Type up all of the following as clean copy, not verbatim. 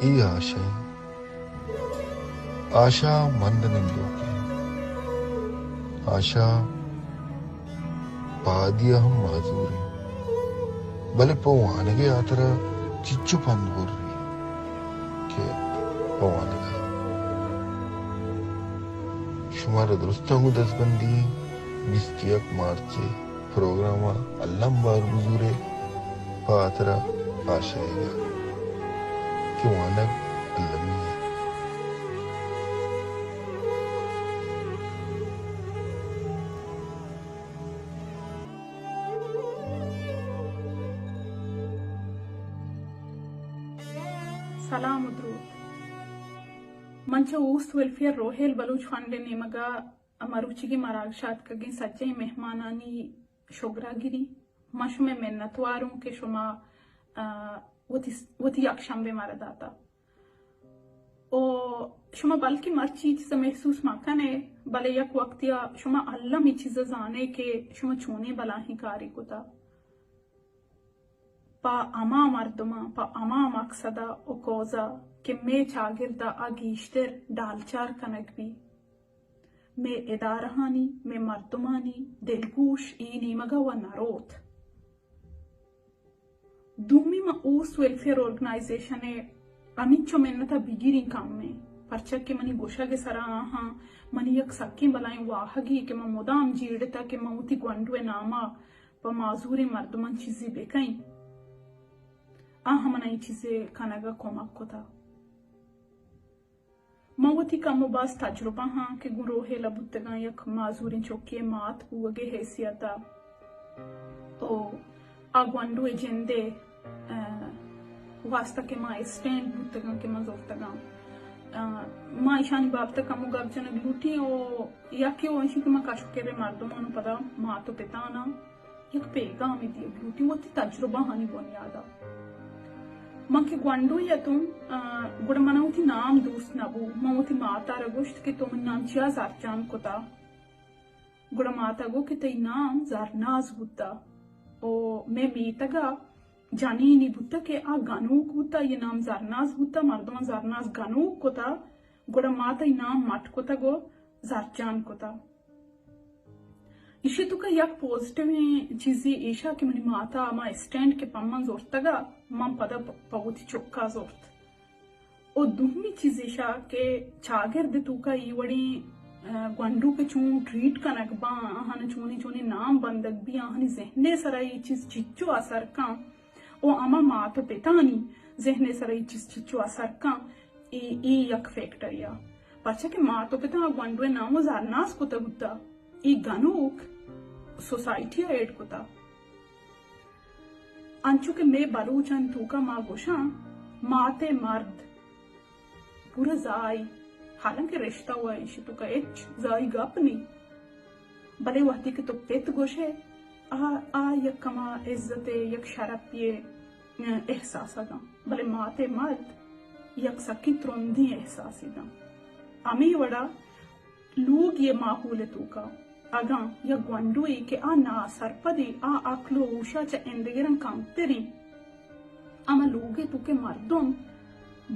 ಈ ಆಶೆ आशा मंद निंदोगी आशा पादिया हम माजूरी भले पवाने के आतरा चिच्चू पंद बोल रही के पवाने का शुमार दोस्तों दसबंदी 21 मार्च प्रोग्राम अल्लाह बार बुजुरे पातरा आशा के वानक अल्लाह سلام و درود. منچه اوست ولفیر روحل بلوچ فنده نیمگا مروچیگی مراگشات کگین سجه مهمانانی شگراگیری ما شما منتوارون که شما وتی یک شنبه مرا داتا و شما بلکه مرچی چیز محسوس مکنه بله یک وقتیا شما علم چیز زانه که شما چونه بلاهی کاری کتا پا اما مردما پا اما مقصدا و کوزا که می چاگردا آگیشتر دالچار کنگ بی می ادارهانی می مردمانی دلگوش اینی مگا و نروت دومی ما اوست ویلفیر ارگنایزیشن امیچو منتا بگیرین کام میں پرچک که منی گوشا کے سرا آہاں منی یک سکی بلائیں واحگی که من مدام جیڑتا که موتی گوندو ناما پا معذور مردمان چیزی بکیں हमने चीजें खानागा कोमक को था मवती का मुबास तजुर्बा हाँ कि गुरोहे लबुत्तगा यक माजूरी चौकी मात हुए हैसियता ओ आगवंडू एजेंडे वास्ता के माँ स्टैंड बुत्तगा के मजोफ्तगा माँ ईशानी बाप तक कमु गब जन लूटी ओ या कि वो इसी के माँ काशु के रे मर्दों मानो पता माँ तो पिता ना यक पेगा में दिए लूटी वो ती तजुर्बा हानी बुनियादा मंके ग्वांडू या तुम गुड़ मनाउती नाम दूस्त नबू मऊती माता रगुश्त के तुम नाम चिया ज़ारचान कोता गुड़ माता गो के तई नाम ज़ारनाज बुद्धा ओ मैं मीतगा जानी नी बुद्धा के आ गानूक बुद्धा ये नाम ज़ारनाज बुद्धा मर्दों ज़ारनाज गानूक कोता गुड़ माता ही नाम मट कोता गो ज़ारचान कोता इशी तो का यक पॉजिटिव चीज़ी ईशा के मनी माता मा स्टैंड के पम्मन जोरतगा मां पदा पवुती चोक्का जोरत ओ दुहमी चीज़ ईशा के चागर दे तू का ईवड़ी ग्वांडू के चूं ट्रीट का नकबा आहन चूनी चूनी नाम बंदक भी आहनी जहने सरा ये चीज़ चिच्चो असर का ओ अमा माता पितानी जहने सरा ये चीज़ चिच्चो असर का ई यक फैक्टर या परचा के माता पिता ग्वांडू नामो ज़ारनास को तबुद्दा ई गानूक सोसाइटी एड कोता अंचु के मैं बलूचन तू का माँ गोशा माते मर्द पूरा जाई हालांकि रिश्ता हुआ इशी तो का एच जाई गपनी बले वहती के तो पेत गोशे आ यक कमा इज्जते यक शरफ ये एहसास आगा बले माते मर्द यक सकी त्रोंदी एहसास आगा अमी वड़ा लोग ये माहौल तू का अगा या ग्वांडुई के आ ना सरपदी आ अक्लो उषा च एंडगरन कांतेरी आमा लोगे तू के मर्दों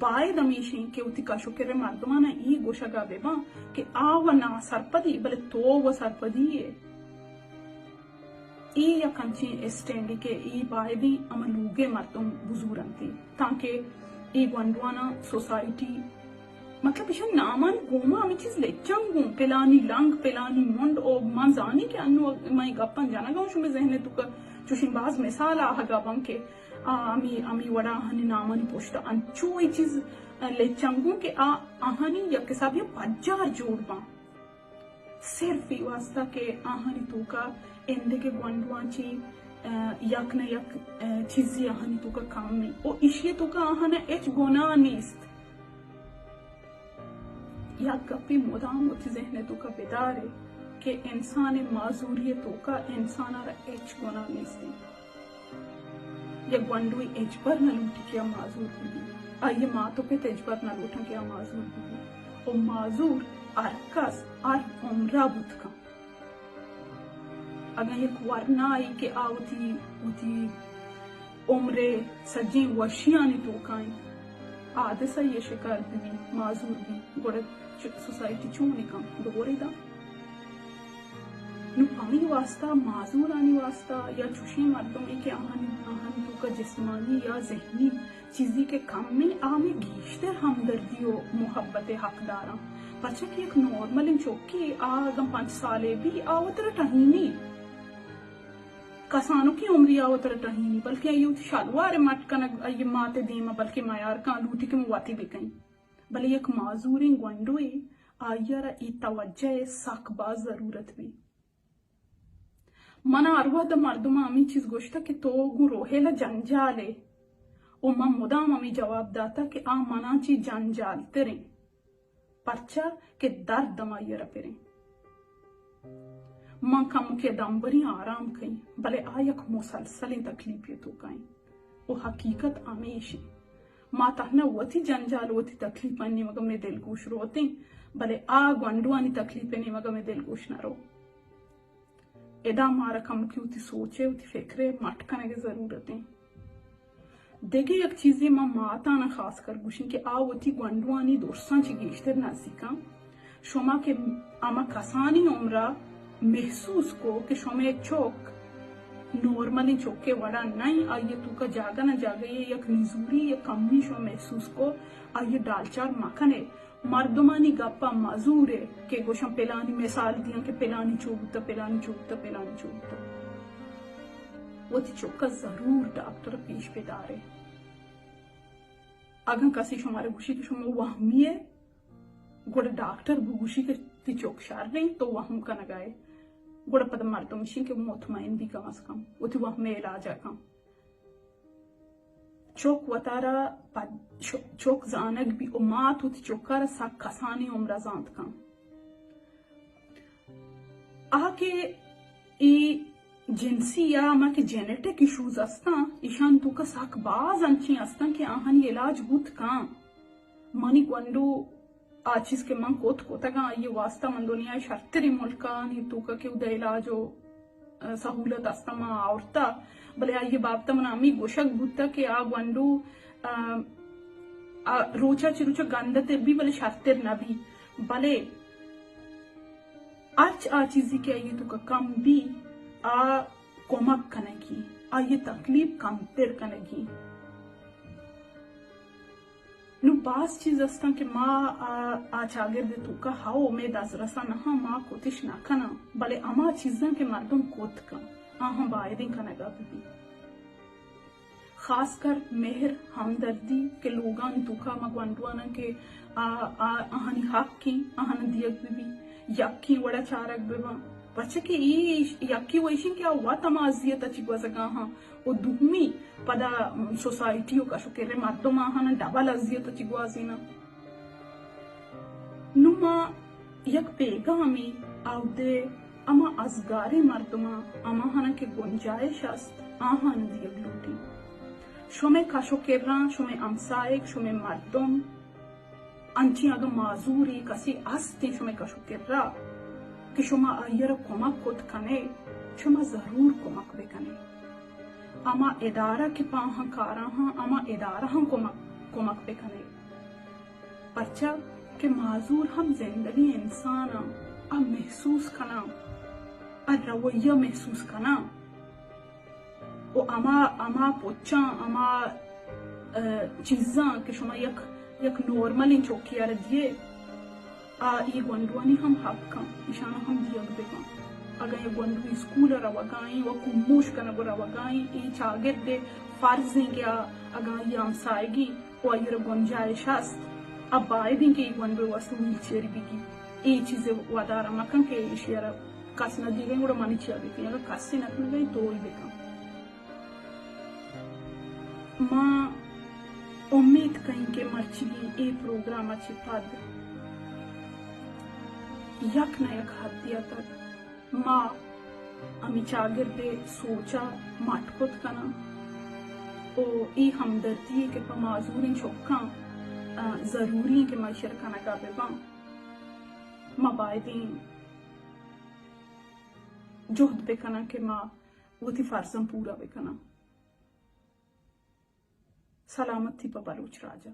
बाय दमीशी के उती काशो के रे मर्दमाना ई गोशा गा बेबा के आ व ना सरपदी बले तो व सरपदी ये ई या कंची स्टैंडी के ई बाय दी आमा लोगे मर्दों बुजुरंती ताकि ई ग्वांडुआना सोसाइटी मतलब इशा नामान गोमा हमें चीज लेचंग गूं पेलानी लंग पेलानी मुंड ओ मंजानी के अन्नु मैं गप्पन जाना गाऊं शुमे जहने तुका चुशिन बाज मिसाल आ गाबं के अमी वड़ा हनी नामानी पोष्टा अंचो ये चीज लेचंग गूं के आहनी या के सब ये पज्जार जोड़बा सिर्फ ही वास्ता के आहनी तुका इंदे के ग्वांडुआंची यक न यक चीज़ी आहनी तुका काम में ओ इशे तुका आहना एच गोना नीस्त या कभी मुदाम उठी जहने तो का बेदारे के इंसान माजूरियतों का इंसान आरा एच गुना नहीं या ग्वांडुई एच पर न लूटी क्या माजूर हुई आये मातों पे तेज पर न लूटा क्या माजूर हुई ओ माजूर अरकास आर उम्रा बुत का अगर एक वरना आई के आवती उती उम्रे सजी वशियानी तो काई आधे सा ये शिकार भी माजूर भी गोड़े सोसाइटी चूनी कम दोरे दा नु पानी वास्ता माजूर आनी वास्ता या चुशी मर्दों में के आहन तो का जिस्मानी या जहनी चीज़ी के कम में आमे गीश्ते हमदर्दी और मोहब्बत हकदारा बच्चा की एक नॉर्मल इन चौकी आगम 5 साले भी आवतर टहीनी कसानों की उम्र आवतर टहीनी बल्कि आयु शालवार मटकन ये माते दीमा बल्कि मायार का लूटी के मुवाती भी कहीं बल्कि एक माजूरिंग गंडोए आयरा ई तवज्जे साकबा जरूरत भी मना अरवा द मर्दुमा अमी चीज गोश्ता कि तो गु रोहेला जंजाले ओ मा मुदाम अमी जवाब दाता कि आ मना ची जंजाल तेरे परचा के दर्द दमाइयरा पेरे मां कम के दम्बरी आराम कई भले आयक मुसलसल तकलीफ तो कई ओ हकीकत आमेश मां तहना वती जंजाल वती तकलीफ अन्नी मग में दिल गोश रोते भले आ गंडुआनी तकलीफ ने मग में दिल गोश न रो एदा मारा कम की उती सोचे उती फिक्रे मट करने की जरूरत है देखे एक चीजें माता ना खास कर गुशन के आ वती गंडुआनी दोस्तां ची गेश्तर नजदीका शोमा के आमा कसानी उम्रा महसूस को कि शोमे एक चौक नॉर्मली चौके वड़ा नहीं आइए तू का जागा ना जागा ये एक निजूरी ये कमी शो महसूस को आइए डालचार मखने मर्दमानी गप्पा मजूर है के गोशम पेलानी मिसाल दिया के पेलानी चोबता वो ती चौका जरूर डॉक्टर पेश पेदारे अगर कसी शुमारे गुशी के शुमा वहमी है गोड़ा डॉक्टर गुशी के ती चौक शार नहीं तो वहम का नगाए गोड़ा पद मर्दम शी के मुतमईन भी कम अज कम वो ती वहमे इलाज कम चौक वतारा चौक जानक भी उमात होती चौकार सा कसानी उम्र जानत कम आके ई जिनसी या आमा के जेनेटिक इश्यूज असता ईशान तू का साक बाज अंची असता कि आहन इलाज गुत काम मनी गंडू आचिस के मन कोता ये वास्ता मंदोनिया शर्तरी मुल्का नी तू का के उदा इलाजो सहूलत अस्तमा औरता भले ये बाबता मन आमी गोशक भूता के आ गंडू रोचा चिरुचा गंदते भी भले शर्तर न भी भले आज आ चीजी के आइए तो का कम भी आ कोमक कनेगी आ ये तकलीफ कम तेर कनेगी नु बास चीज अस्ता के माँ आ चागर दे तू का हाओ में दजरसा नहा माँ कोतिश ना कना भले अमा चीज़ां के मर्दों कोत का आहा बायदिन कनेगा भी खासकर मेहर हमदर्दी के लोगान तुका मगवंडवाना के आहनी हक की आहन दियक भी यक्की वड़ा चारक बेवा बच्चे के यक्की वैशिन क्या हुआ तमाजियत अच्छी गुजगा हाँ वो दुहमी पदा सोसाइटियों का शुक्र मर्दों आहन डबल अजियत अच्छी गुआजीना नुमा यक पेगामी आउदे अमा अजगारे मर्दुमा अमा हना के गुंजाइश अस्त आहन दियक लूटी शोमे काशोकेरा शोमे अमसाइक शोमे मर्दुम अंची अगर माजूरी कसी अस्ती शोमे काशोकेरा कि शुमा आयर कोमक कोत कने शुमा जरूर कोमक बेकने अमा इदारा के पाहा कारा हाँ अमा इदारा हम कोमक बेकने बच्चा के माजूर हम जिंदगी इंसान आ महसूस कना आ रवैया महसूस कना ओ अमा पोचा अमा चीज़ा के शुमा यक नॉर्मल इन चौकिया दिए आ ये गंडुआनी हम हक का इशाना हम दिया बेका अगर ये गंडु स्कूल रवगाई व कुमोश कना गो रवगाई ये चागिर दे फर्ज है क्या अगर ये हमसाएगी वो ये गुंजाइश हस्त अब बायदिन के ये गंडु वस्तु व्हीलचेयर बिकी ये चीजें वादारा मकन के इशियारा कसना दी गई गुड़ा मानी चिया बिकी अगर कस्सी नकल गई तो ही बेका माँ उम्मीद कहीं के मर्ची ये प्रोग्राम अच्छी पद यक न यक हत्या तक माँ अमी चागिर दे सोचा मटकुत कना ओ ई हमदर्दी के माजूरी चौका जरूरी के मशर कना का बेबा माँ बायदीन जोहद बेकना के माँ वो थी फर्जम पूरा बेकना सलामत थी बलूच राजा।